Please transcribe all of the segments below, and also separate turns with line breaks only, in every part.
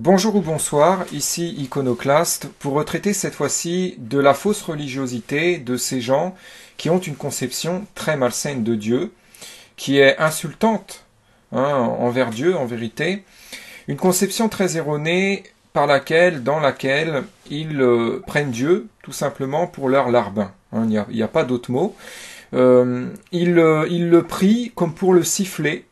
Bonjour ou bonsoir, ici Iconoclaste, pour retraiter cette fois-ci de la fausse religiosité de ces gens qui ont une conception très malsaine de Dieu, qui est insultante envers Dieu en vérité, une conception très erronée dans laquelle ils prennent Dieu tout simplement pour leur larbin. Il n'y a pas d'autre mot. Ils le prient comme pour le siffler,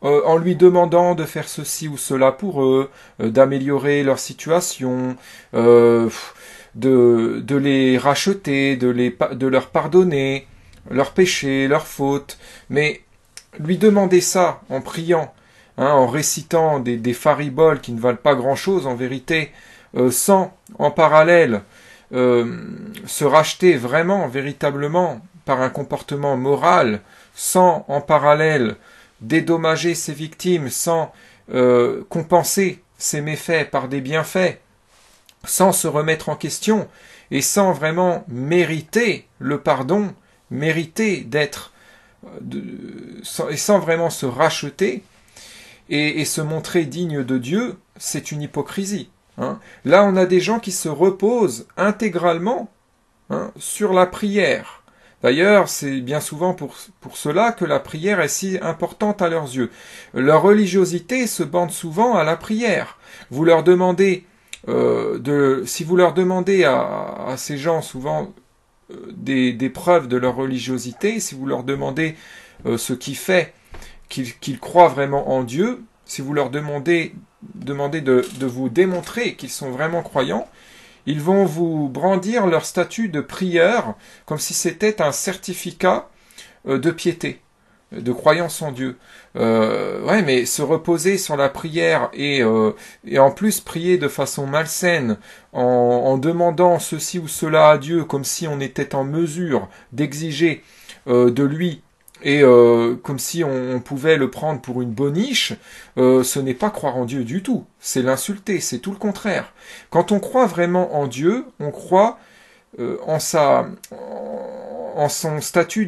en lui demandant de faire ceci ou cela pour eux, d'améliorer leur situation, de les racheter, de leur pardonner leurs péchés, leurs fautes. Mais lui demander ça en priant, en récitant des fariboles qui ne valent pas grand-chose en vérité, sans en parallèle se racheter vraiment, véritablement, par un comportement moral, sans en parallèle dédommager ses victimes, sans compenser ses méfaits par des bienfaits, sans se remettre en question et sans vraiment mériter le pardon, mériter d'être et sans vraiment se racheter et se montrer digne de Dieu, c'est une hypocrisie. Là, on a des gens qui se reposent intégralement sur la prière. D'ailleurs, c'est bien souvent pour cela que la prière est si importante à leurs yeux. Leur religiosité se bande souvent à la prière. Vous leur demandez si vous leur demandez à ces gens souvent des preuves de leur religiosité, si vous leur demandez ce qui fait qu'ils croient vraiment en Dieu, si vous leur demandez de vous démontrer qu'ils sont vraiment croyants, ils vont vous brandir leur statut de prieur comme si c'était un certificat de piété, de croyance en Dieu. Ouais, mais se reposer sur la prière et en plus prier de façon malsaine en demandant ceci ou cela à Dieu comme si on était en mesure d'exiger de lui et comme si on pouvait le prendre pour une boniche, ce n'est pas croire en Dieu du tout, c'est l'insulter, c'est tout le contraire. Quand on croit vraiment en Dieu, on croit en son statut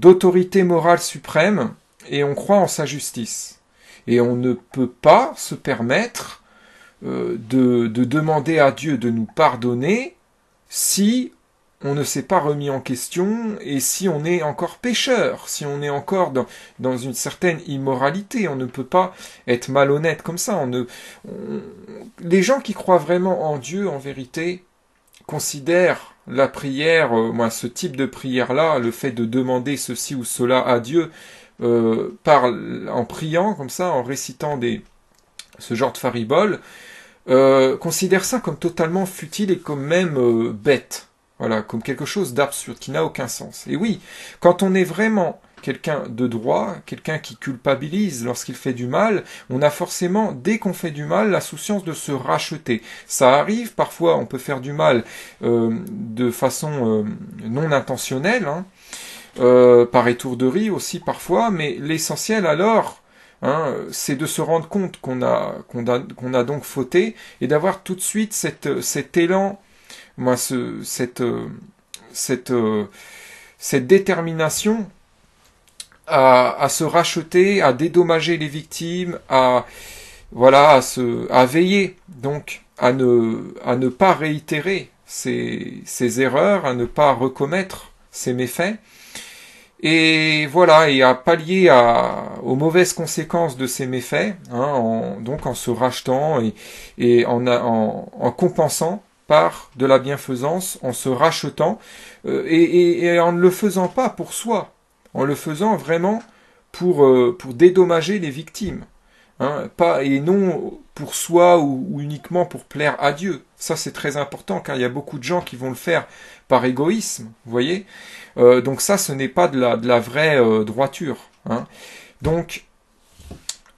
d'autorité morale suprême, et on croit en sa justice. Et on ne peut pas se permettre de demander à Dieu de nous pardonner si on ne s'est pas remis en question et si on est encore pécheur, si on est encore dans une certaine immoralité. On ne peut pas être malhonnête comme ça. Les gens qui croient vraiment en Dieu, en vérité, considèrent la prière, ce type de prière-là, le fait de demander ceci ou cela à Dieu, en priant comme ça, en récitant ce genre de fariboles, considèrent ça comme totalement futile et comme même bête. Voilà, comme quelque chose d'absurde, qui n'a aucun sens. Et oui, quand on est vraiment quelqu'un de droit, quelqu'un qui culpabilise lorsqu'il fait du mal, on a forcément, dès qu'on fait du mal, la souciance de se racheter. Ça arrive, parfois on peut faire du mal de façon non intentionnelle, par étourderie aussi parfois, mais l'essentiel alors, c'est de se rendre compte qu'on a donc fauté et d'avoir tout de suite cet élan, cette détermination à se racheter, à dédommager les victimes, à veiller donc à ne pas réitérer ces erreurs, à ne pas recommettre ces méfaits. Et voilà, et à pallier aux mauvaises conséquences de ces méfaits, donc en se rachetant et en compensant par de la bienfaisance, en se rachetant, et en ne le faisant pas pour soi, en le faisant vraiment pour dédommager les victimes, et non pour soi ou uniquement pour plaire à Dieu. Ça c'est très important, car il y a beaucoup de gens qui vont le faire par égoïsme, vous voyez. Donc ça, ce n'est pas de la vraie droiture. Donc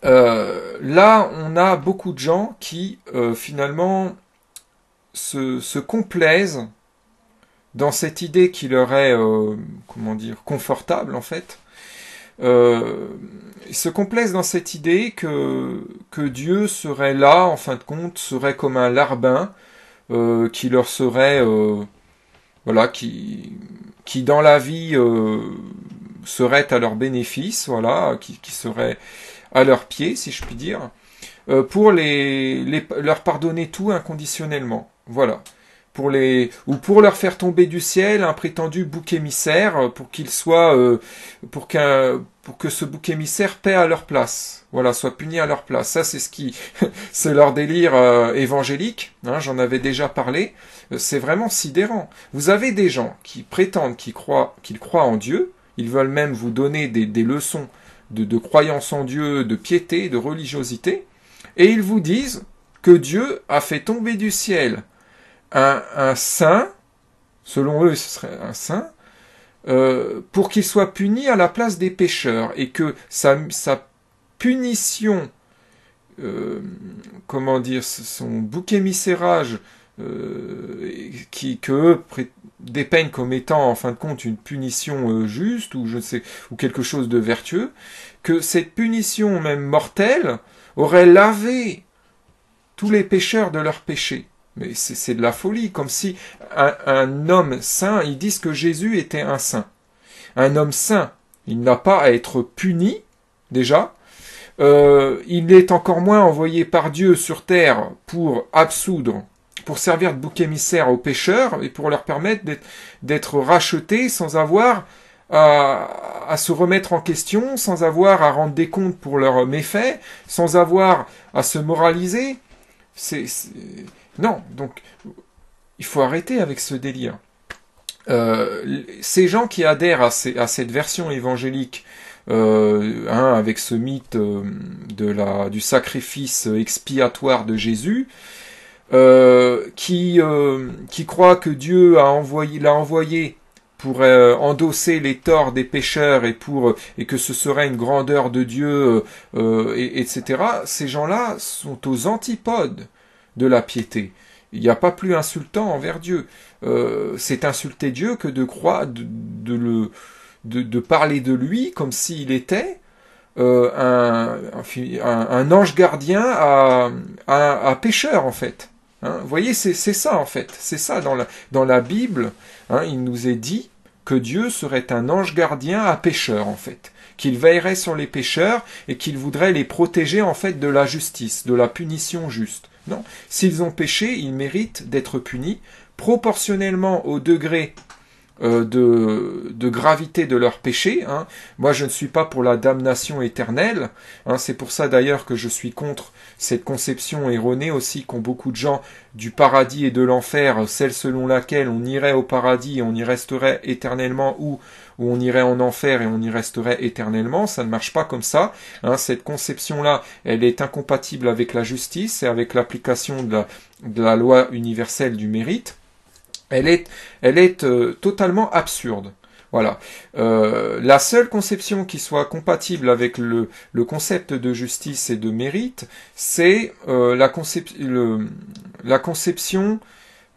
là, on a beaucoup de gens qui finalement se complaisent dans cette idée qui leur est confortable en fait. Ils se complaisent dans cette idée que Dieu serait là, en fin de compte, serait comme un larbin qui leur serait qui dans la vie serait à leur bénéfice, voilà, qui serait à leurs pieds, si je puis dire, pour leur pardonner tout inconditionnellement. Voilà. Ou pour leur faire tomber du ciel un prétendu bouc émissaire pour qu'il soit pour que ce bouc émissaire paie à leur place, voilà, soit puni à leur place. Ça c'est c'est leur délire évangélique, hein, j'en avais déjà parlé. C'est vraiment sidérant. Vous avez des gens qui prétendent qu'ils croient en Dieu, ils veulent même vous donner des leçons de croyance en Dieu, de piété, de religiosité, et ils vous disent que Dieu a fait tomber du ciel un saint, selon eux ce serait un saint, pour qu'il soit puni à la place des pécheurs, et que sa punition, comment dire, son bouc émissérage, que eux dépeignent comme étant en fin de compte une punition juste, ou je sais, ou quelque chose de vertueux, que cette punition même mortelle aurait lavé tous les pécheurs de leurs péchés. Mais c'est de la folie, comme si un homme saint, ils disent que Jésus était un saint. Un homme saint, il n'a pas à être puni, déjà. Il est encore moins envoyé par Dieu sur terre pour absoudre, pour servir de bouc émissaire aux pécheurs et pour leur permettre d'être rachetés sans avoir à se remettre en question, sans avoir à rendre des comptes pour leurs méfaits, sans avoir à se moraliser. Non, donc il faut arrêter avec ce délire. Ces gens qui adhèrent à cette version évangélique, avec ce mythe du sacrifice expiatoire de Jésus, qui croient que Dieu l'a envoyé pour endosser les torts des pécheurs et que ce serait une grandeur de Dieu, etc. Ces gens-là sont aux antipodes de la piété. Il n'y a pas plus insultant envers Dieu. C'est insulter Dieu que de croire, de parler de lui comme s'il était un ange gardien à pécheur, en fait. Hein, vous voyez, c'est ça, en fait. C'est ça, dans la Bible, hein, il nous est dit que Dieu serait un ange gardien à pécheur, en fait. Qu'il veillerait sur les pécheurs et qu'il voudrait les protéger, en fait, de la justice, de la punition juste. Non. S'ils ont péché, ils méritent d'être punis proportionnellement au degré de gravité de leur péché. Hein. Moi, je ne suis pas pour la damnation éternelle. Hein. C'est pour ça d'ailleurs que je suis contre cette conception erronée aussi qu'ont beaucoup de gens du paradis et de l'enfer, celle selon laquelle on irait au paradis et on y resterait éternellement, ou on irait en enfer et on y resterait éternellement. Ça ne marche pas comme ça. Hein. Cette conception-là, elle est incompatible avec la justice et avec l'application de la loi universelle du mérite. Elle est totalement absurde. Voilà. La seule conception qui soit compatible avec le concept de justice et de mérite, c'est la conception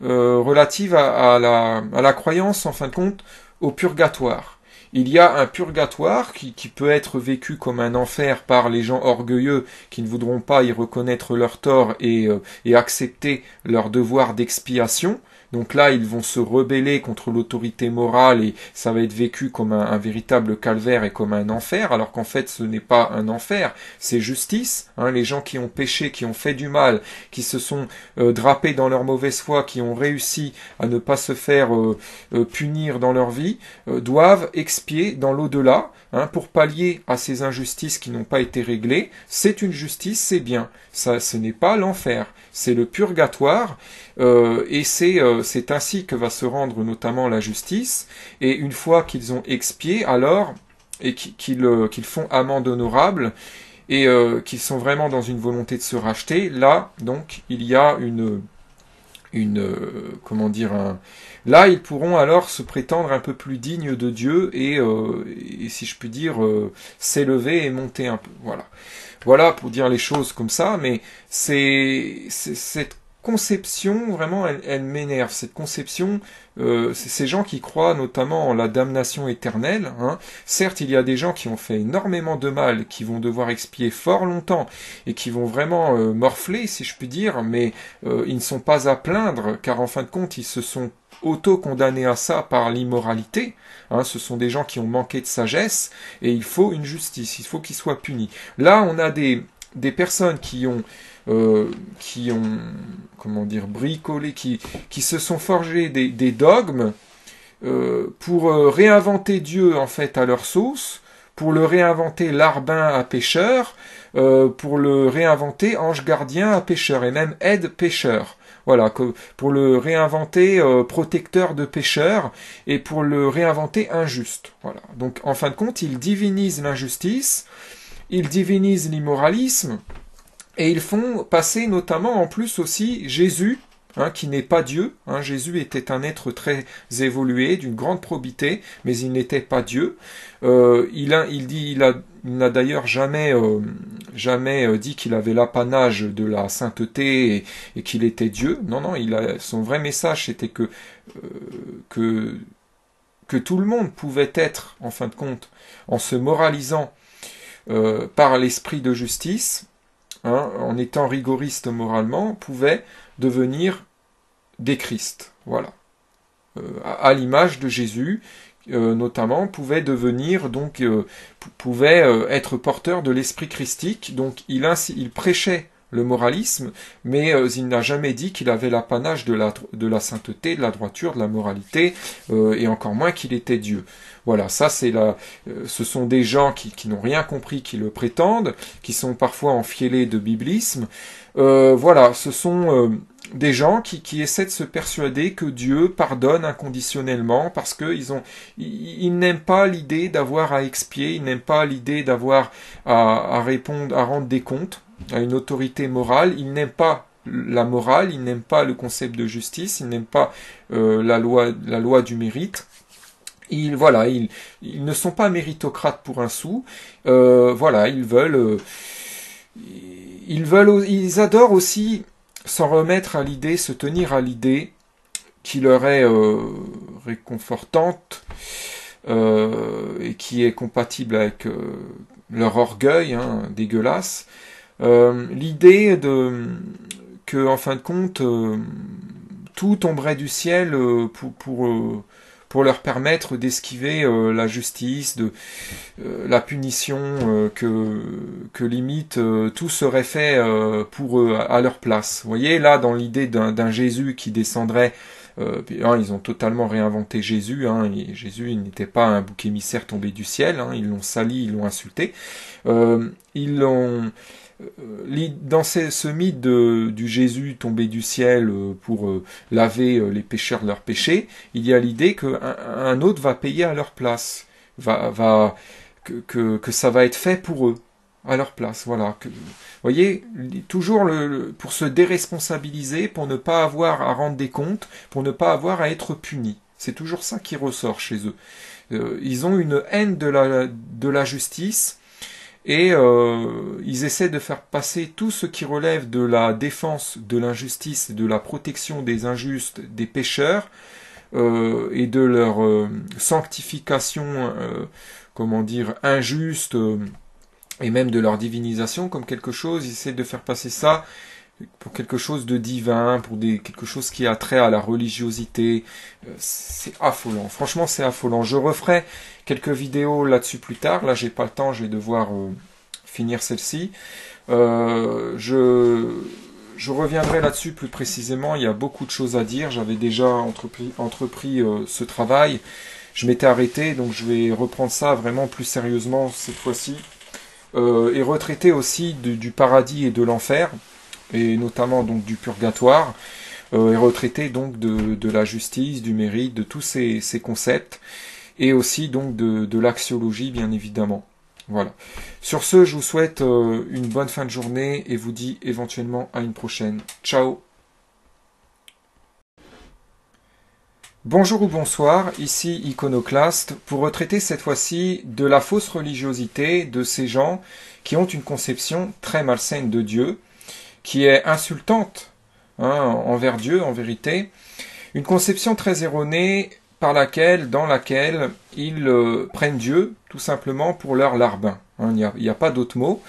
relative à la croyance, en fin de compte, au purgatoire. Il y a un purgatoire qui peut être vécu comme un enfer par les gens orgueilleux qui ne voudront pas y reconnaître leur tort et accepter leur devoir d'expiation. Donc là, ils vont se rebeller contre l'autorité morale et ça va être vécu comme un véritable calvaire et comme un enfer, alors qu'en fait, ce n'est pas un enfer, c'est justice. Hein, les gens qui ont péché, qui ont fait du mal, qui se sont drapés dans leur mauvaise foi, qui ont réussi à ne pas se faire punir dans leur vie, doivent expier dans l'au-delà, hein, pour pallier à ces injustices qui n'ont pas été réglées. C'est une justice, c'est bien. Ça, ce n'est pas l'enfer, c'est le purgatoire. Et c'est ainsi que va se rendre notamment la justice, et une fois qu'ils ont expié, alors, et qu'ils font amende honorable, et qu'ils sont vraiment dans une volonté de se racheter, là, donc, il y a là, ils pourront alors se prétendre un peu plus dignes de Dieu, et si je puis dire, s'élever et monter un peu, voilà. Voilà pour dire les choses comme ça, mais c'est cette conception, vraiment, elle m'énerve. Cette conception, c'est ces gens qui croient notamment en la damnation éternelle. Hein. Certes, il y a des gens qui ont fait énormément de mal, qui vont devoir expier fort longtemps et qui vont vraiment morfler, si je puis dire, mais ils ne sont pas à plaindre, car en fin de compte, ils se sont auto-condamnés à ça par l'immoralité. Hein, ce sont des gens qui ont manqué de sagesse et il faut une justice, il faut qu'ils soient punis. Là, on a des personnes qui ont comment dire, bricolé, qui se sont forgés des dogmes pour réinventer Dieu en fait à leur sauce, pour le réinventer larbin à pêcheur, pour le réinventer ange gardien à pêcheur et même aide pêcheur. Voilà, pour le réinventer protecteur de pécheurs et pour le réinventer injuste. Voilà. Donc en fin de compte, ils divinisent l'injustice, ils divinisent l'immoralisme et ils font passer notamment en plus aussi Jésus, hein, qui n'est pas Dieu. Hein. Jésus était un être très évolué, d'une grande probité, mais il n'était pas Dieu. Il n'a d'ailleurs jamais dit qu'il avait l'apanage de la sainteté et qu'il était Dieu. Non, non, son vrai message c'était que tout le monde pouvait être, en fin de compte, en se moralisant par l'esprit de justice, hein, en étant rigoriste moralement, pouvait devenir des Christ. Voilà. À l'image de Jésus, notamment, pouvait devenir, donc, pouvait être porteur de l'esprit christique. Donc, il prêchait le moralisme, mais il n'a jamais dit qu'il avait l'apanage de la sainteté, de la droiture, de la moralité, et encore moins qu'il était Dieu. Voilà, ça ce sont des gens qui n'ont rien compris, qui le prétendent, qui sont parfois enfielés de biblisme. Voilà, ce sont des gens qui essaient de se persuader que Dieu pardonne inconditionnellement parce que ils n'aiment pas l'idée d'avoir à expier, ils n'aiment pas l'idée d'avoir à répondre, à rendre des comptes à une autorité morale, ils n'aiment pas la morale, ils n'aiment pas le concept de justice, ils n'aiment pas la loi du mérite. Ils ne sont pas méritocrates pour un sou. Voilà, ils adorent aussi s'en remettre à l'idée, se tenir à l'idée qui leur est réconfortante et qui est compatible avec leur orgueil, hein, dégueulasse. L'idée que, en fin de compte, tout tomberait du ciel pour leur permettre d'esquiver la justice, la punition, que limite tout serait fait pour eux, à leur place. Vous voyez, là, dans l'idée d'un Jésus qui descendrait, ils ont totalement réinventé Jésus, hein, Jésus, il n'était pas un bouc émissaire tombé du ciel, hein, ils l'ont sali, ils l'ont insulté, dans ce mythe du Jésus tombé du ciel pour laver les pécheurs de leurs péchés, il y a l'idée qu'un autre va payer à leur place, que ça va être fait pour eux, à leur place. Voilà. Vous voyez, toujours pour se déresponsabiliser, pour ne pas avoir à rendre des comptes, pour ne pas avoir à être puni. C'est toujours ça qui ressort chez eux. Ils ont une haine de la justice. Et ils essaient de faire passer tout ce qui relève de la défense de l'injustice, de la protection des injustes, des pécheurs, et de leur sanctification, injuste, et même de leur divinisation comme quelque chose. Ils essaient de faire passer ça pour quelque chose de divin, pour quelque chose qui a trait à la religiosité. C'est affolant. Franchement, c'est affolant. Je referai quelques vidéos là-dessus plus tard. Là, j'ai pas le temps. Je vais devoir finir celle-ci. Je reviendrai là-dessus plus précisément. Il y a beaucoup de choses à dire. J'avais déjà entrepris ce travail. Je m'étais arrêté, donc je vais reprendre ça vraiment plus sérieusement cette fois-ci. Et retraiter aussi du paradis et de l'enfer, et notamment donc du purgatoire, et retraiter donc de la justice, du mérite, de tous ces concepts, et aussi donc de l'axiologie bien évidemment. Voilà. Sur ce, je vous souhaite une bonne fin de journée et vous dis éventuellement à une prochaine. Ciao. Bonjour ou bonsoir, ici Iconoclaste, pour retraiter cette fois-ci de la fausse religiosité de ces gens qui ont une conception très malsaine de Dieu, qui est insultante envers Dieu, en vérité. Une conception très erronée dans laquelle ils prennent Dieu, tout simplement, pour leur larbin. Il n'y a pas d'autre mot.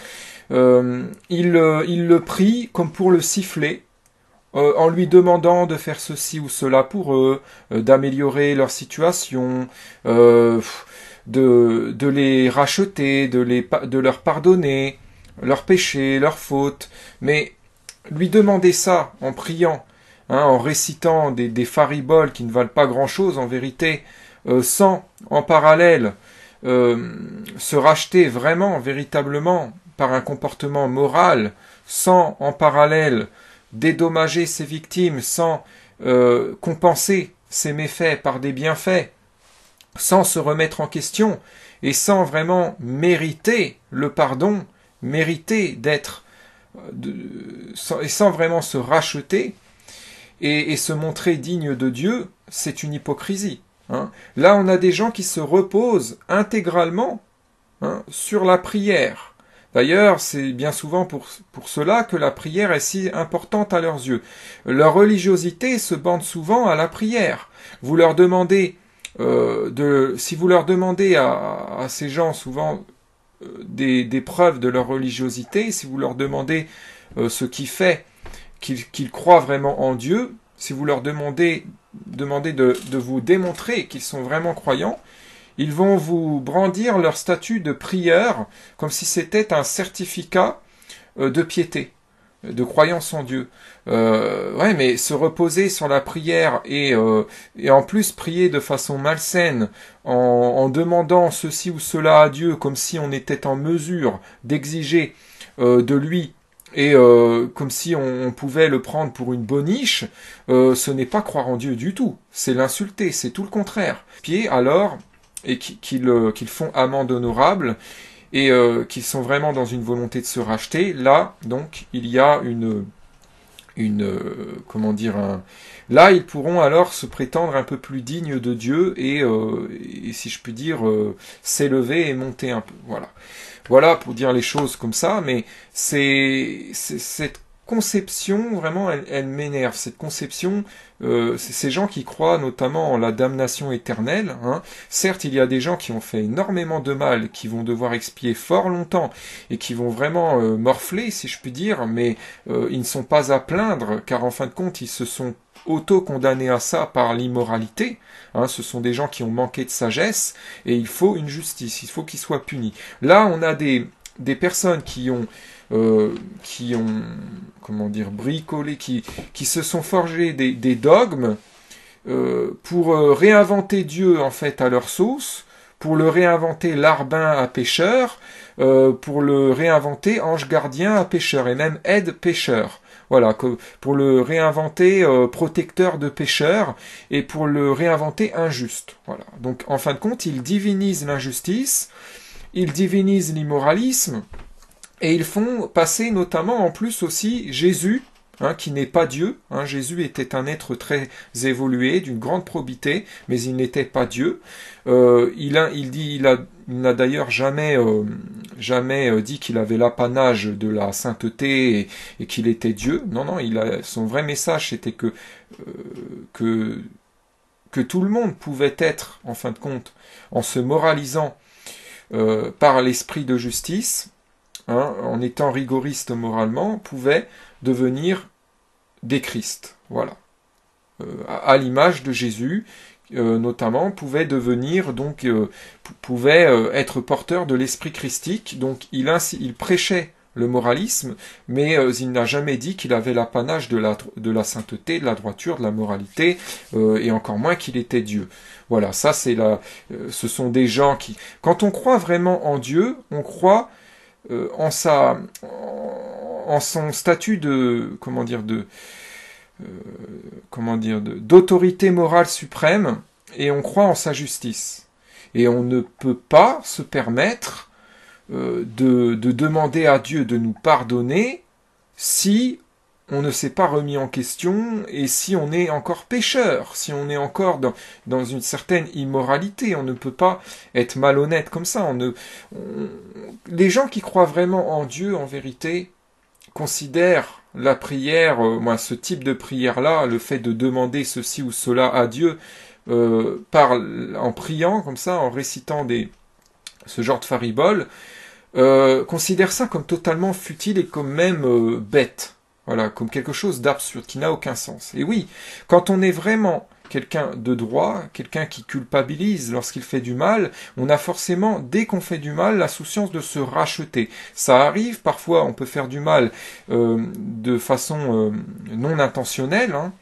Ils le prient comme pour le siffler, en lui demandant de faire ceci ou cela pour eux, d'améliorer leur situation, de les racheter, de leur pardonner leurs péchés, leurs fautes. Mais lui demander ça en priant, en récitant des fariboles qui ne valent pas grand-chose en vérité, sans en parallèle se racheter vraiment, véritablement, par un comportement moral, sans en parallèle dédommager ses victimes, sans compenser ses méfaits par des bienfaits, sans se remettre en question, et sans vraiment mériter le pardon, mériter d'être, et sans vraiment se racheter, et se montrer digne de Dieu, c'est une hypocrisie. Là, on a des gens qui se reposent intégralement sur la prière. D'ailleurs, c'est bien souvent pour cela que la prière est si importante à leurs yeux. Leur religiosité se bande souvent à la prière. Vous leur demandez, si vous leur demandez à ces gens souvent des preuves de leur religiosité, si vous leur demandez ce qui fait qu'ils croient vraiment en Dieu, si vous leur demandez de vous démontrer qu'ils sont vraiment croyants, ils vont vous brandir leur statut de prieur comme si c'était un certificat de piété, de croyance en Dieu. Ouais, mais se reposer sur la prière et en plus prier de façon malsaine en demandant ceci ou cela à Dieu comme si on était en mesure d'exiger de lui et comme si on pouvait le prendre pour une boniche, ce n'est pas croire en Dieu du tout. C'est l'insulter, c'est tout le contraire. Puis alors, et qu'ils font amende honorable, et qu'ils sont vraiment dans une volonté de se racheter, là, donc, il y a là, ils pourront alors se prétendre un peu plus dignes de Dieu et si je puis dire, s'élever et monter un peu. Voilà pour dire les choses comme ça, mais c'est cette conception, vraiment, elle m'énerve. Cette conception, c'est ces gens qui croient notamment en la damnation éternelle. Certes, il y a des gens qui ont fait énormément de mal, qui vont devoir expier fort longtemps et qui vont vraiment morfler, si je puis dire, mais ils ne sont pas à plaindre, car en fin de compte, ils se sont auto-condamnés à ça par l'immoralité. Ce sont des gens qui ont manqué de sagesse et il faut une justice, il faut qu'ils soient punis. Là, on a des personnes qui ont bricolé, qui se sont forgés des dogmes pour réinventer Dieu en fait à leur sauce, pour le réinventer larbin à pécheur, pour le réinventer ange gardien à pécheur et même aide pécheur. Voilà, pour le réinventer protecteur de pécheurs et pour le réinventer injuste. Voilà. Donc en fin de compte, ils divinisent l'injustice, ils divinisent l'immoralisme et ils font passer notamment en plus aussi Jésus, qui n'est pas Dieu. Jésus était un être très évolué, d'une grande probité, mais il n'était pas Dieu. Il n'a d'ailleurs jamais dit qu'il avait l'apanage de la sainteté et qu'il était Dieu. Non, son vrai message c'était que tout le monde pouvait être, en fin de compte, en se moralisant par l'esprit de justice, en étant rigoriste moralement, pouvait devenir des Christ. Voilà. À l'image de Jésus, notamment, pouvait devenir, donc, pouvait être porteur de l'esprit christique. Donc, il prêchait le moralisme, mais il n'a jamais dit qu'il avait l'apanage de la sainteté, de la droiture, de la moralité, et encore moins qu'il était Dieu. Voilà, ça c'est ce sont des gens qui, quand on croit vraiment en Dieu, on croit en son statut d'autorité morale suprême, et on croit en sa justice. Et on ne peut pas se permettre de demander à Dieu de nous pardonner si on ne s'est pas remis en question et si on est encore pécheur, si on est encore dans une certaine immoralité. On ne peut pas être malhonnête comme ça. Les gens qui croient vraiment en Dieu, en vérité, considèrent la prière, moi, ce type de prière-là, le fait de demander ceci ou cela à Dieu, en priant comme ça, en récitant ce genre de faribole, considère ça comme totalement futile et comme même bête. Voilà, comme quelque chose d'absurde, qui n'a aucun sens. Et oui, quand on est vraiment quelqu'un de droit, quelqu'un qui culpabilise lorsqu'il fait du mal, on a forcément, dès qu'on fait du mal, la souciance de se racheter. Ça arrive, parfois on peut faire du mal de façon non intentionnelle, hein,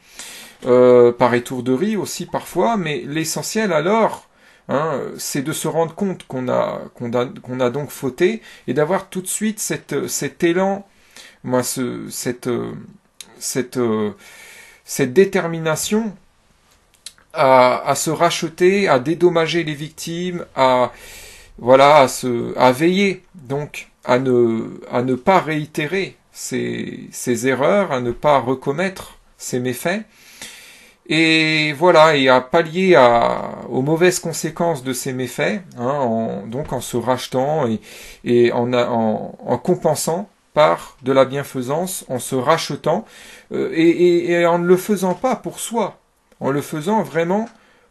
par étourderie aussi parfois, mais l'essentiel alors, hein, c'est de se rendre compte qu'on a donc fauté et d'avoir tout de suite cet élan, moi, cette détermination à se racheter, à dédommager les victimes, voilà, à veiller, donc, à ne pas réitérer ces erreurs, à ne pas recommettre ces méfaits, et voilà, et à pallier aux mauvaises conséquences de ces méfaits, hein, donc en se rachetant et en compensant par de la bienfaisance, en se rachetant, et en ne le faisant pas pour soi, en le faisant vraiment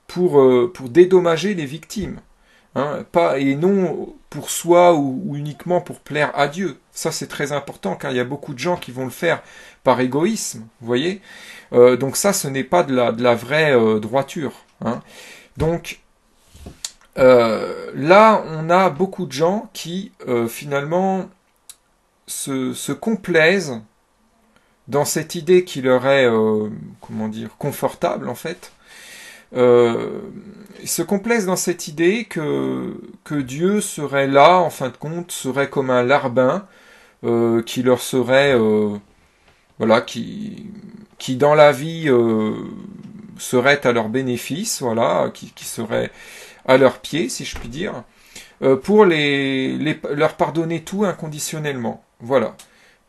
pour dédommager les victimes, hein, et non pour soi ou uniquement pour plaire à Dieu. Ça c'est très important, car il y a beaucoup de gens qui vont le faire par égoïsme, vous voyez. Donc ça, ce n'est pas de la vraie droiture, hein. Donc là, on a beaucoup de gens qui finalement se complaisent dans cette idée qui leur est, comment dire, confortable en fait. Ils se complaisent dans cette idée que Dieu serait là, en fin de compte, serait comme un larbin qui leur serait, voilà, qui dans la vie serait à leur bénéfice, voilà, qui serait à leurs pieds, si je puis dire, pour leur pardonner tout inconditionnellement. Voilà.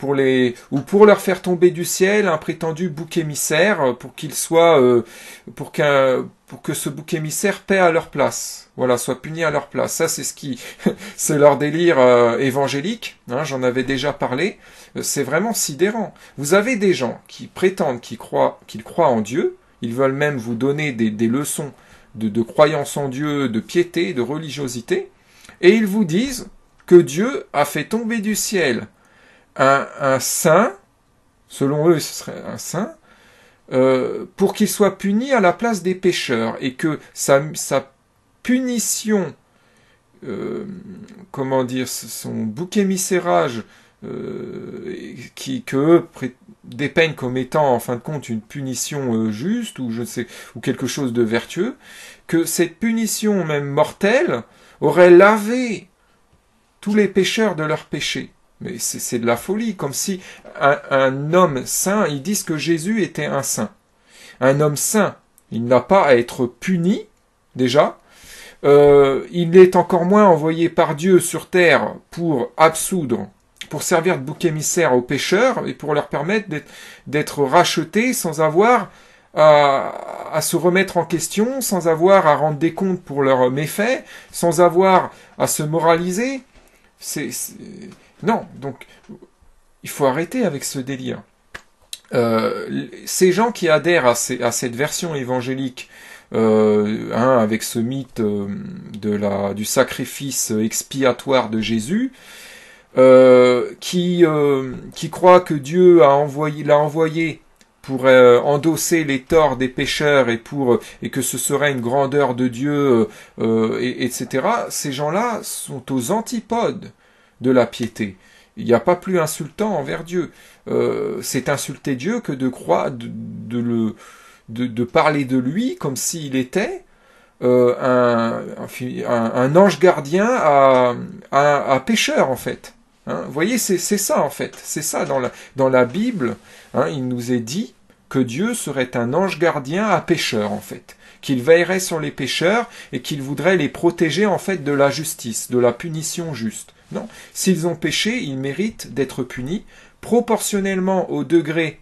Ou pour leur faire tomber du ciel un prétendu bouc émissaire pour qu'il soit pour que ce bouc émissaire paie à leur place, voilà, soit puni à leur place. Ça c'est leur délire évangélique, hein, j'en avais déjà parlé. C'est vraiment sidérant. Vous avez des gens qui prétendent qu'ils croient en Dieu, ils veulent même vous donner des leçons de croyance en Dieu, de piété, de religiosité, et ils vous disent que Dieu a fait tomber du ciel un saint, selon eux ce serait un saint, pour qu'il soit puni à la place des pécheurs, et que sa punition, comment dire, son bouc émissérage, que eux dépeignent comme étant en fin de compte une punition juste, ou je sais, ou quelque chose de vertueux, que cette punition même mortelle aurait lavé tous les pécheurs de leurs péchés. Mais c'est de la folie, comme si un homme saint, ils disent que Jésus était un saint. Un homme saint, il n'a pas à être puni, déjà. Il est encore moins envoyé par Dieu sur terre pour absoudre, pour servir de bouc émissaire aux pécheurs et pour leur permettre d'être rachetés sans avoir à se remettre en question, sans avoir à rendre des comptes pour leurs méfaits, sans avoir à se moraliser. Non, donc il faut arrêter avec ce délire. Ces gens qui adhèrent à cette version évangélique, avec ce mythe du sacrifice expiatoire de Jésus, qui croient que Dieu l'a envoyé pour endosser les torts des pécheurs et que ce serait une grandeur de Dieu, etc. Ces gens-là sont aux antipodes de la piété. Il n'y a pas plus insultant envers Dieu. C'est insulter Dieu que de croire, de parler de lui comme s'il était un ange gardien à pécheur, en fait. Hein, vous voyez, c'est ça en fait. C'est ça dans la Bible. Hein, il nous est dit que Dieu serait un ange gardien à pécheurs, en fait. Qu'il veillerait sur les pécheurs et qu'il voudrait les protéger en fait de la justice, de la punition juste. Non, s'ils ont péché, ils méritent d'être punis proportionnellement au degré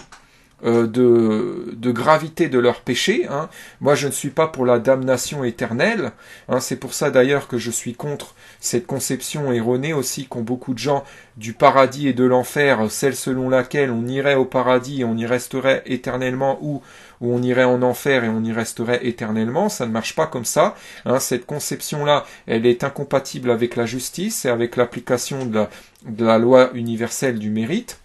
de gravité de leur péché. Hein. Moi, je ne suis pas pour la damnation éternelle. Hein. C'est pour ça d'ailleurs que je suis contre cette conception erronée aussi qu'ont beaucoup de gens du paradis et de l'enfer, celle selon laquelle on irait au paradis et on y resterait éternellement, ou on irait en enfer et on y resterait éternellement. Ça ne marche pas comme ça. Hein. Cette conception-là, elle est incompatible avec la justice et avec l'application de la loi universelle du mérite.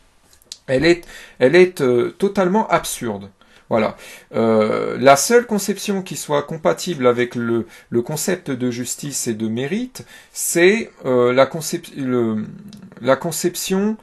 Elle est totalement absurde. Voilà. La seule conception qui soit compatible avec le concept de justice et de mérite, c'est la conception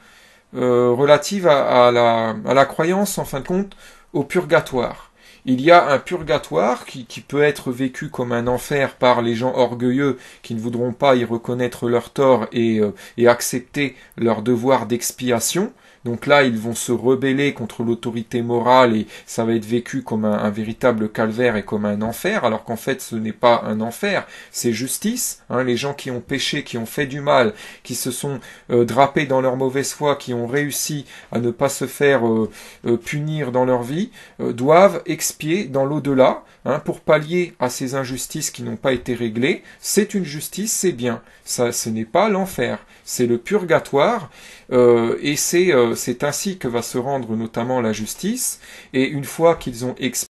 relative à la croyance, en fin de compte, au purgatoire. Il y a un purgatoire qui peut être vécu comme un enfer par les gens orgueilleux qui ne voudront pas y reconnaître leur tort et accepter leur devoir d'expiation. Donc là, ils vont se rebeller contre l'autorité morale et ça va être vécu comme un véritable calvaire et comme un enfer, alors qu'en fait, ce n'est pas un enfer, c'est justice. Hein, les gens qui ont péché, qui ont fait du mal, qui se sont drapés dans leur mauvaise foi, qui ont réussi à ne pas se faire punir dans leur vie, doivent expier dans l'au-delà, hein, pour pallier à ces injustices qui n'ont pas été réglées. C'est une justice, c'est bien. Ça, ce n'est pas l'enfer, c'est le purgatoire, et c'est ainsi que va se rendre notamment la justice. Et une fois qu'ils ont expié